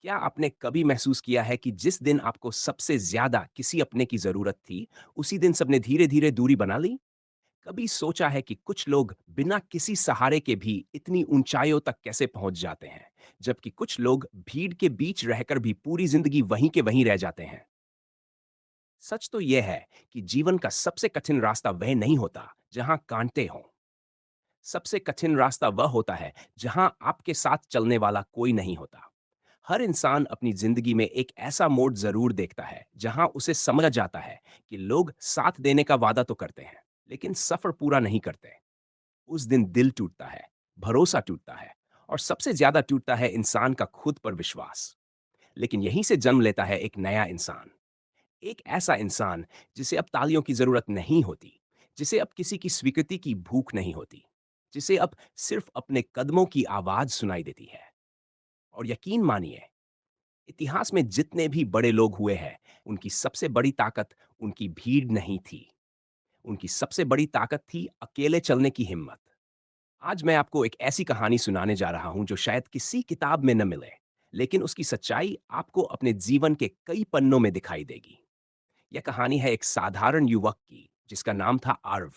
क्या आपने कभी महसूस किया है कि जिस दिन आपको सबसे ज़्यादा किसी अपने की ज़रूरत थी, उसी दिन सबने धीरे-धीरे दूरी बना ली? कभी सोचा है कि कुछ लोग बिना किसी सहारे के भी इतनी ऊंचाइयों तक कैसे पहुंच जाते हैं, जबकि कुछ लोग भीड़ के बीच रहकर भी पूरी जिंदगी वहीं के वहीं रह जाते हैं? सच तो यह है कि जीवन का सबसे कठिन रास्ता वह नहीं होता जहां कांटे हों। सबसे कठिन रास्ता वह होता है जहां आपके साथ चलने वाला कोई नहीं होता। हर इंसान अपनी जिंदगी में एक ऐसा मोड़ जरूर देखता है जहां उसे समझ जाता है कि लोग साथ देने का वादा तो करते हैं, लेकिन सफर पूरा नहीं करते। उस दिन दिल टूटता है, भरोसा टूटता है, और सबसे ज्यादा टूटता है इंसान का खुद पर विश्वास। लेकिन यहीं से जन्म लेता है एक नया इंसान। एक ऐसा इंसान जिसे अब तालियों की जरूरत नहीं होती, जिसे अब किसी की स्वीकृति की भूख नहीं होती, जिसे अब सिर्फ अपने कदमों की आवाज सुनाई देती है। और यकीन मानिए, इतिहास में जितने भी बड़े लोग हुए हैं, उनकी सबसे बड़ी ताकत उनकी भीड़ नहीं थी। उनकी सबसे बड़ी ताकत थी अकेले चलने की हिम्मत। आज मैं आपको एक ऐसी कहानी सुनाने जा रहा हूं जो शायद किसी किताब में न मिले, लेकिन उसकी सच्चाई आपको अपने जीवन के कई पन्नों में दिखाई देगी। यह कहानी है एक साधारण युवक की जिसका नाम था आर्व।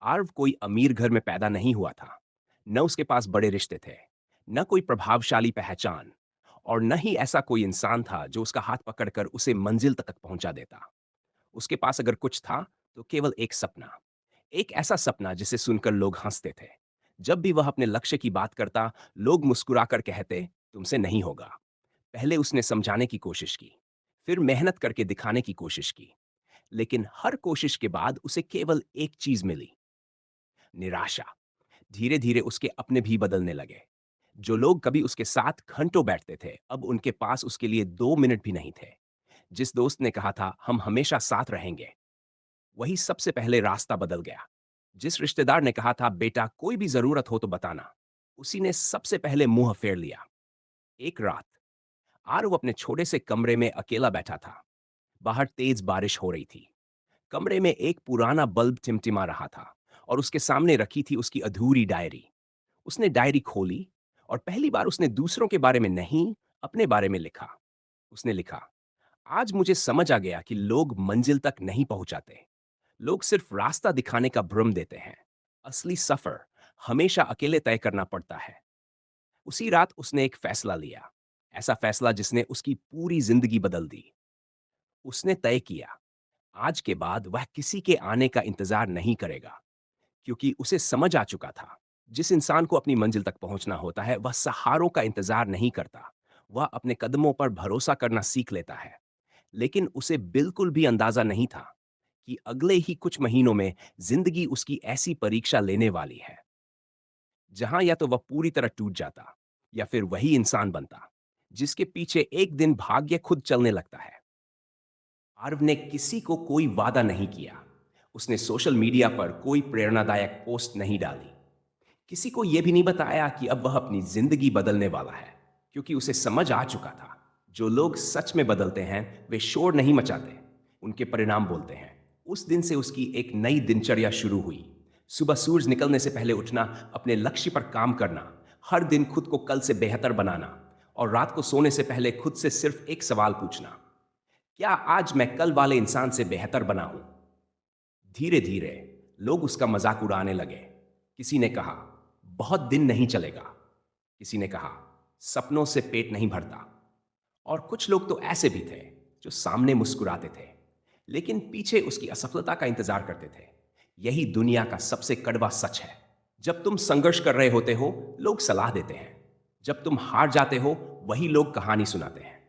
आर्व कोई अमीर घर में पैदा नहीं हुआ था। न उसके पास बड़े रिश्ते थे, न कोई प्रभावशाली पहचान, और न ही ऐसा कोई इंसान था जो उसका हाथ पकड़कर उसे मंजिल तक पहुंचा देता। उसके पास अगर कुछ था, तो केवल एक सपना। एक ऐसा सपना जिसे सुनकर लोग हंसते थे। जब भी वह अपने लक्ष्य की बात करता, लोग मुस्कुराकर कहते, तुमसे नहीं होगा। पहले उसने समझाने की कोशिश की, फिर मेहनत करके दिखाने की कोशिश की, लेकिन हर कोशिश के बाद उसे केवल एक चीज मिली, निराशा। धीरे धीरे उसके अपने भी बदलने लगे। जो लोग कभी उसके साथ घंटों बैठते थे, अब उनके पास उसके लिए 2 मिनट भी नहीं थे। जिस दोस्त ने कहा था हम हमेशा साथ रहेंगे, वही सबसे पहले रास्ता बदल गया। जिस रिश्तेदार ने कहा था बेटा कोई भी जरूरत हो तो बताना, उसी ने सबसे पहले मुंह फेर लिया। एक रात आरव अपने छोटे से कमरे में अकेला बैठा था। बाहर तेज बारिश हो रही थी। कमरे में एक पुराना बल्ब टिमटिमा रहा था, और उसके सामने रखी थी उसकी अधूरी डायरी। उसने डायरी खोली, और पहली बार उसने दूसरों के बारे में नहीं, अपने बारे में लिखा। उसने लिखा, आज मुझे समझ आ गया कि लोग मंजिल तक नहीं पहुंचाते। लोग सिर्फ रास्ता दिखाने का भ्रम देते हैं। असली सफर हमेशा अकेले तय करना पड़ता है। उसी रात उसने एक फैसला लिया, ऐसा फैसला जिसने उसकी पूरी जिंदगी बदल दी। उसने तय किया, आज के बाद वह किसी के आने का इंतजार नहीं करेगा, क्योंकि उसे समझ आ चुका था, जिस इंसान को अपनी मंजिल तक पहुंचना होता है, वह सहारों का इंतजार नहीं करता। वह अपने कदमों पर भरोसा करना सीख लेता है। लेकिन उसे बिल्कुल भी अंदाजा नहीं था कि अगले ही कुछ महीनों में जिंदगी उसकी ऐसी परीक्षा लेने वाली है, जहां या तो वह पूरी तरह टूट जाता, या फिर वही इंसान बनता जिसके पीछे एक दिन भाग्य खुद चलने लगता है। आर्व ने किसी को कोई वादा नहीं किया। उसने सोशल मीडिया पर कोई प्रेरणादायक पोस्ट नहीं डाली। किसी को यह भी नहीं बताया कि अब वह अपनी जिंदगी बदलने वाला है, क्योंकि उसे समझ आ चुका था, जो लोग सच में बदलते हैं वे शोर नहीं मचाते, उनके परिणाम बोलते हैं। उस दिन से उसकी एक नई दिनचर्या शुरू हुई। सुबह सूरज निकलने से पहले उठना, अपने लक्ष्य पर काम करना, हर दिन खुद को कल से बेहतर बनाना, और रात को सोने से पहले खुद से सिर्फ एक सवाल पूछना, क्या आज मैं कल वाले इंसान से बेहतर बना हूं? धीरे धीरे लोग उसका मजाक उड़ाने लगे। किसी ने कहा, बहुत दिन नहीं चलेगा। किसी ने कहा, सपनों से पेट नहीं भरता। और कुछ लोग तो ऐसे भी थे जो सामने मुस्कुराते थे, लेकिन पीछे उसकी असफलता का इंतजार करते थे। यही दुनिया का सबसे कड़वा सच है। जब तुम संघर्ष कर रहे होते हो, लोग सलाह देते हैं। जब तुम हार जाते हो, वही लोग कहानी सुनाते हैं।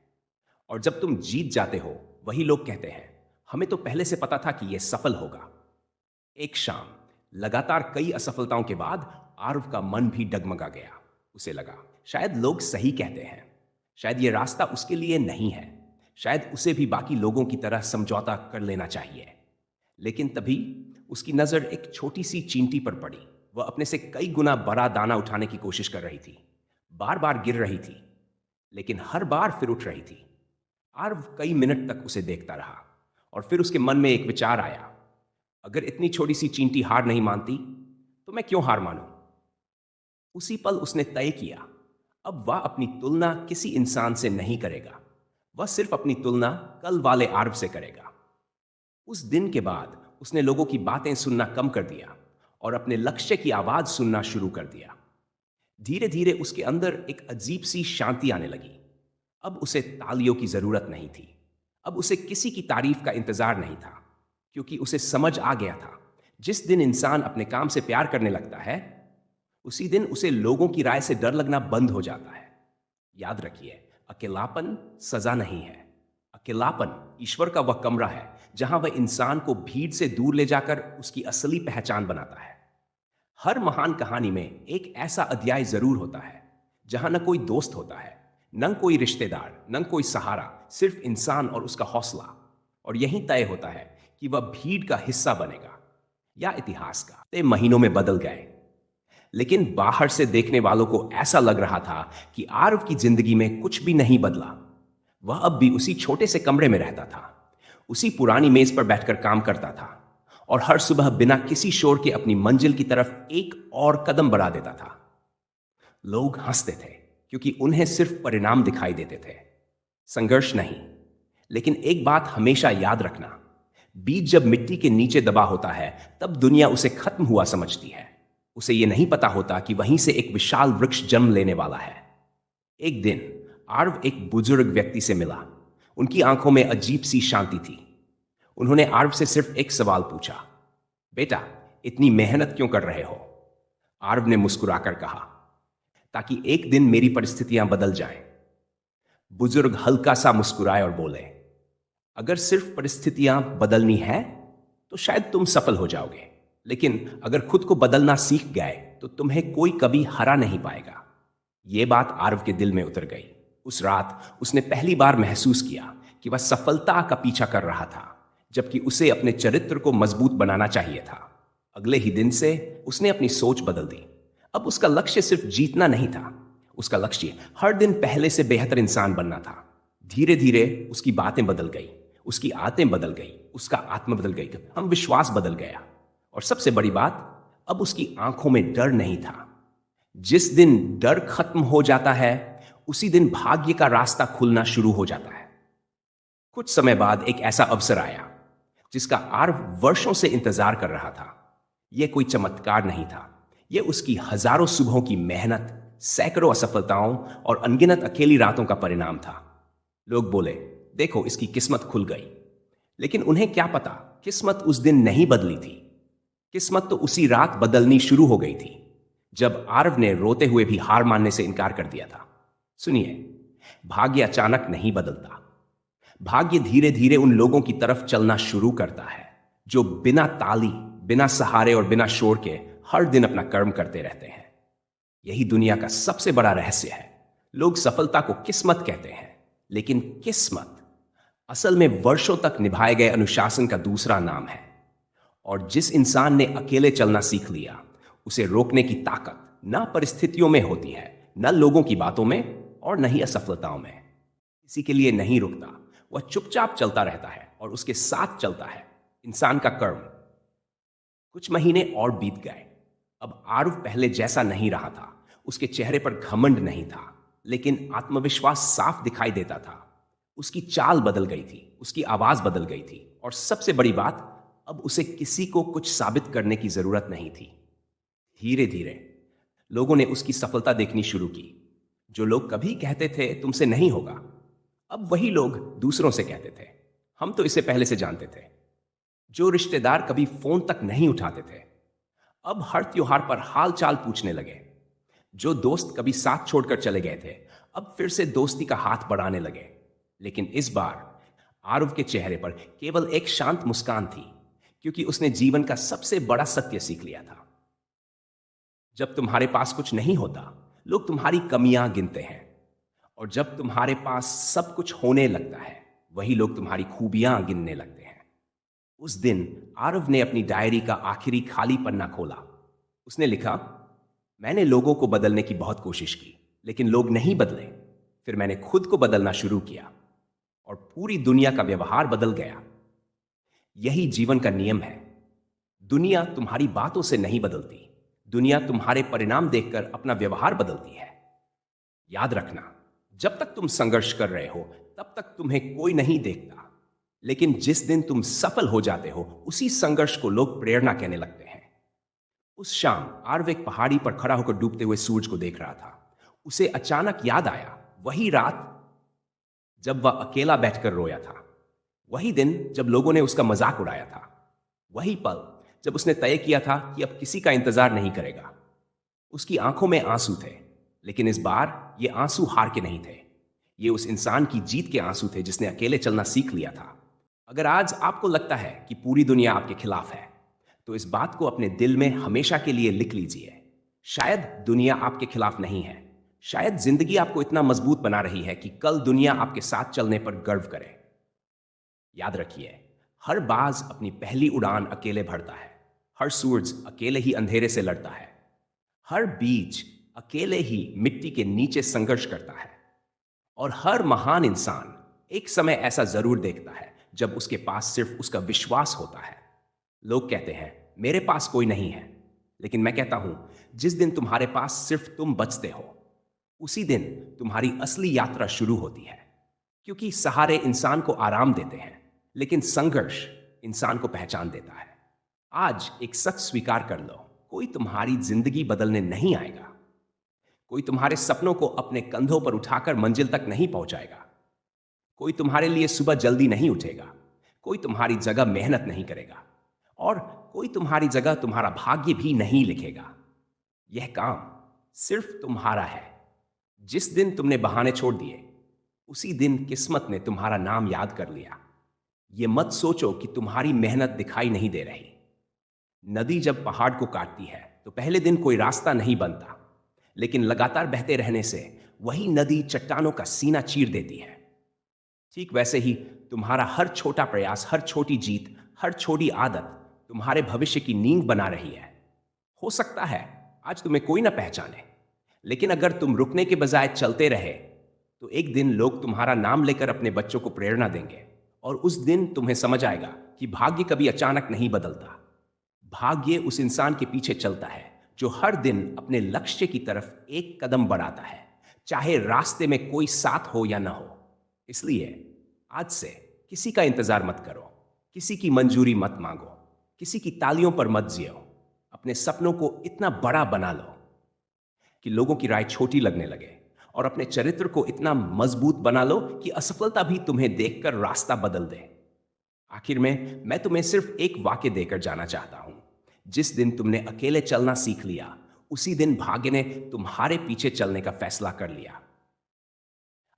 और जब तुम जीत जाते हो, वही लोग कहते हैं, हमें तो पहले से पता था कि यह सफल होगा। एक शाम, लगातार कई असफलताओं के बाद, आरव का मन भी डगमगा गया। उसे लगा, शायद लोग सही कहते हैं। शायद यह रास्ता उसके लिए नहीं है। शायद उसे भी बाकी लोगों की तरह समझौता कर लेना चाहिए। लेकिन तभी उसकी नजर एक छोटी सी चींटी पर पड़ी। वह अपने से कई गुना बड़ा दाना उठाने की कोशिश कर रही थी। बार बार गिर रही थी, लेकिन हर बार फिर उठ रही थी। आर्व कई मिनट तक उसे देखता रहा, और फिर उसके मन में एक विचार आया, अगर इतनी छोटी सी चींटी हार नहीं मानती, तो मैं क्यों हार मानूं? उसी पल उसने तय किया, अब वह अपनी तुलना किसी इंसान से नहीं करेगा। वह सिर्फ अपनी तुलना कल वाले आर्व से करेगा। उस दिन के बाद उसने लोगों की बातें सुनना कम कर दिया और अपने लक्ष्य की आवाज सुनना शुरू कर दिया। धीरे धीरे उसके अंदर एक अजीब सी शांति आने लगी। अब उसे तालियों की जरूरत नहीं थी। अब उसे किसी की तारीफ का इंतजार नहीं था, क्योंकि उसे समझ आ गया था जिस दिन इंसान अपने काम से प्यार करने लगता है, उसी दिन उसे लोगों की राय से डर लगना बंद हो जाता है। याद रखिए, अकेलापन सजा नहीं है। अकेलापन ईश्वर का वह कमरा है जहां वह इंसान को भीड़ से दूर ले जाकर उसकी असली पहचान बनाता है। हर महान कहानी में एक ऐसा अध्याय जरूर होता है जहां न कोई दोस्त होता है, न कोई रिश्तेदार, न कोई सहारा, सिर्फ इंसान और उसका हौसला। और यही तय होता है कि वह भीड़ का हिस्सा बनेगा या इतिहास का। ते महीनों में बदल गए, लेकिन बाहर से देखने वालों को ऐसा लग रहा था कि आरव की जिंदगी में कुछ भी नहीं बदला। वह अब भी उसी छोटे से कमरे में रहता था, उसी पुरानी मेज पर बैठकर काम करता था और हर सुबह बिना किसी शोर के अपनी मंजिल की तरफ एक और कदम बढ़ा देता था। लोग हंसते थे क्योंकि उन्हें सिर्फ परिणाम दिखाई देते थे, संघर्ष नहीं। लेकिन एक बात हमेशा याद रखना, बीज जब मिट्टी के नीचे दबा होता है तब दुनिया उसे खत्म हुआ समझती है। उसे यह नहीं पता होता कि वहीं से एक विशाल वृक्ष जन्म लेने वाला है। एक दिन आर्व एक बुजुर्ग व्यक्ति से मिला। उनकी आंखों में अजीब सी शांति थी। उन्होंने आर्व से सिर्फ एक सवाल पूछा, बेटा, इतनी मेहनत क्यों कर रहे हो? आर्व ने मुस्कुराकर कहा, ताकि एक दिन मेरी परिस्थितियां बदल जाएं। बुजुर्ग हल्का सा मुस्कुराए और बोले, अगर सिर्फ परिस्थितियां बदलनी है तो शायद तुम सफल हो जाओगे, लेकिन अगर खुद को बदलना सीख गए तो तुम्हें कोई कभी हरा नहीं पाएगा। यह बात आर्व के दिल में उतर गई। उस रात उसने पहली बार महसूस किया कि वह सफलता का पीछा कर रहा था, जबकि उसे अपने चरित्र को मजबूत बनाना चाहिए था। अगले ही दिन से उसने अपनी सोच बदल दी। अब उसका लक्ष्य सिर्फ जीतना नहीं था, उसका लक्ष्य हर दिन पहले से बेहतर इंसान बनना था। धीरे धीरे उसकी बातें बदल गई, उसकी आदतें बदल गई, उसका आत्मा बदल गई, हम विश्वास बदल गया। और सबसे बड़ी बात, अब उसकी आंखों में डर नहीं था। जिस दिन डर खत्म हो जाता है उसी दिन भाग्य का रास्ता खुलना शुरू हो जाता है। कुछ समय बाद एक ऐसा अवसर आया जिसका आर्व वर्षों से इंतजार कर रहा था। यह कोई चमत्कार नहीं था, यह उसकी हजारों सुबहों की मेहनत, सैकड़ों असफलताओं और अनगिनत अकेली रातों का परिणाम था। लोग बोले, देखो, इसकी किस्मत खुल गई। लेकिन उन्हें क्या पता, किस्मत उस दिन नहीं बदली थी। किस्मत तो उसी रात बदलनी शुरू हो गई थी जब आर्व ने रोते हुए भी हार मानने से इनकार कर दिया था। सुनिए, भाग्य अचानक नहीं बदलता। भाग्य धीरे धीरे उन लोगों की तरफ चलना शुरू करता है जो बिना ताली, बिना सहारे और बिना शोर के हर दिन अपना कर्म करते रहते हैं। यही दुनिया का सबसे बड़ा रहस्य है। लोग सफलता को किस्मत कहते हैं, लेकिन किस्मत असल में वर्षों तक निभाए गए अनुशासन का दूसरा नाम है। और जिस इंसान ने अकेले चलना सीख लिया, उसे रोकने की ताकत न परिस्थितियों में होती है, न लोगों की बातों में, और न ही असफलताओं में। किसी के लिए नहीं रुकता, वह चुपचाप चलता रहता है और उसके साथ चलता है इंसान का कर्म। कुछ महीने और बीत गए। अब आर्व पहले जैसा नहीं रहा था। उसके चेहरे पर घमंड नहीं था, लेकिन आत्मविश्वास साफ दिखाई देता था। उसकी चाल बदल गई थी, उसकी आवाज बदल गई थी, और सबसे बड़ी बात, अब उसे किसी को कुछ साबित करने की जरूरत नहीं थी। धीरे धीरे लोगों ने उसकी सफलता देखनी शुरू की। जो लोग कभी कहते थे तुमसे नहीं होगा, अब वही लोग दूसरों से कहते थे, हम तो इसे पहले से जानते थे। जो रिश्तेदार कभी फोन तक नहीं उठाते थे, अब हर त्योहार पर हाल चाल पूछने लगे। जो दोस्त कभी साथ छोड़कर चले गए थे, अब फिर से दोस्ती का हाथ बढ़ाने लगे। लेकिन इस बार आरव के चेहरे पर केवल एक शांत मुस्कान थी, क्योंकि उसने जीवन का सबसे बड़ा सत्य सीख लिया था। जब तुम्हारे पास कुछ नहीं होता, लोग तुम्हारी कमियां गिनते हैं, और जब तुम्हारे पास सब कुछ होने लगता है, वही लोग तुम्हारी खूबियां गिनने लगते हैं। उस दिन आरव ने अपनी डायरी का आखिरी खाली पन्ना खोला। उसने लिखा, मैंने लोगों को बदलने की बहुत कोशिश की, लेकिन लोग नहीं बदले। फिर मैंने खुद को बदलना शुरू किया, और पूरी दुनिया का व्यवहार बदल गया। यही जीवन का नियम है। दुनिया तुम्हारी बातों से नहीं बदलती, दुनिया तुम्हारे परिणाम देखकर अपना व्यवहार बदलती है। याद रखना, जब तक तुम संघर्ष कर रहे हो, तब तक तुम्हें कोई नहीं देखता। लेकिन जिस दिन तुम सफल हो जाते हो, उसी संघर्ष को लोग प्रेरणा कहने लगते हैं। उस शाम आर्व एक पहाड़ी पर खड़ा होकर डूबते हुए सूरज को देख रहा था। उसे अचानक याद आया, वही रात जब वह अकेला बैठकर रोया था, वही दिन जब लोगों ने उसका मजाक उड़ाया था, वही पल जब उसने तय किया था कि अब किसी का इंतजार नहीं करेगा। उसकी आंखों में आंसू थे, लेकिन इस बार ये आंसू हार के नहीं थे। ये उस इंसान की जीत के आंसू थे जिसने अकेले चलना सीख लिया था। अगर आज आपको लगता है कि पूरी दुनिया आपके खिलाफ है, तो इस बात को अपने दिल में हमेशा के लिए लिख लीजिए। शायद दुनिया आपके खिलाफ नहीं है। शायद जिंदगी आपको इतना मजबूत बना रही है कि कल दुनिया आपके साथ चलने पर गर्व करे। याद रखिए, हर बाज अपनी पहली उड़ान अकेले भरता है। हर सूरज अकेले ही अंधेरे से लड़ता है। हर बीज अकेले ही मिट्टी के नीचे संघर्ष करता है। और हर महान इंसान एक समय ऐसा जरूर देखता है जब उसके पास सिर्फ उसका विश्वास होता है। लोग कहते हैं मेरे पास कोई नहीं है, लेकिन मैं कहता हूं जिस दिन तुम्हारे पास सिर्फ तुम बचते हो, उसी दिन तुम्हारी असली यात्रा शुरू होती है। क्योंकि सहारे इंसान को आराम देते हैं, लेकिन संघर्ष इंसान को पहचान देता है। आज एक सच स्वीकार कर लो, कोई तुम्हारी जिंदगी बदलने नहीं आएगा। कोई तुम्हारे सपनों को अपने कंधों पर उठाकर मंजिल तक नहीं पहुंचाएगा। कोई तुम्हारे लिए सुबह जल्दी नहीं उठेगा। कोई तुम्हारी जगह मेहनत नहीं करेगा। और कोई तुम्हारी जगह तुम्हारा भाग्य भी नहीं लिखेगा। यह काम सिर्फ तुम्हारा है। जिस दिन तुमने बहाने छोड़ दिए, उसी दिन किस्मत ने तुम्हारा नाम याद कर लिया। यह मत सोचो कि तुम्हारी मेहनत दिखाई नहीं दे रही। नदी जब पहाड़ को काटती है तो पहले दिन कोई रास्ता नहीं बनता, लेकिन लगातार बहते रहने से वही नदी चट्टानों का सीना चीर देती है। ठीक वैसे ही तुम्हारा हर छोटा प्रयास, हर छोटी जीत, हर छोटी आदत तुम्हारे भविष्य की नींव बना रही है। हो सकता है आज तुम्हें कोई ना पहचाने, लेकिन अगर तुम रुकने के बजाय चलते रहे, तो एक दिन लोग तुम्हारा नाम लेकर अपने बच्चों को प्रेरणा देंगे। और उस दिन तुम्हें समझ आएगा कि भाग्य कभी अचानक नहीं बदलता। भाग्य उस इंसान के पीछे चलता है जो हर दिन अपने लक्ष्य की तरफ एक कदम बढ़ाता है, चाहे रास्ते में कोई साथ हो या ना हो। इसलिए आज से किसी का इंतजार मत करो, किसी की मंजूरी मत मांगो, किसी की तालियों पर मत जियो। अपने सपनों को इतना बड़ा बना लो कि लोगों की राय छोटी लगने लगे, और अपने चरित्र को इतना मजबूत बना लो कि असफलता भी तुम्हें देखकर रास्ता बदल दे। आखिर में मैं तुम्हें सिर्फ एक वाक्य देकर जाना चाहता हूं। जिस दिन तुमने अकेले चलना सीख लिया, उसी दिन भाग्य ने तुम्हारे पीछे चलने का फैसला कर लिया।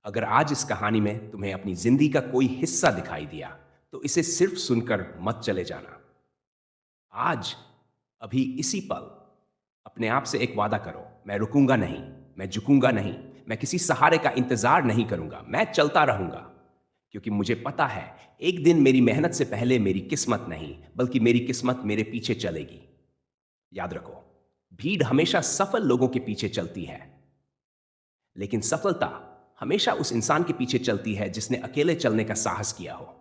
अगर आज इस कहानी में तुम्हें अपनी जिंदगी का कोई हिस्सा दिखाई दिया, तो इसे सिर्फ सुनकर मत चले जाना। आज अभी इसी पल अपने आप से एक वादा करो, मैं रुकूंगा नहीं, मैं झुकूंगा नहीं, मैं किसी सहारे का इंतजार नहीं करूंगा, मैं चलता रहूंगा। क्योंकि मुझे पता है एक दिन मेरी मेहनत से पहले मेरी किस्मत नहीं, बल्कि मेरी किस्मत मेरे पीछे चलेगी। याद रखो, भीड़ हमेशा सफल लोगों के पीछे चलती है, लेकिन सफलता हमेशा उस इंसान के पीछे चलती है जिसने अकेले चलने का साहस किया हो।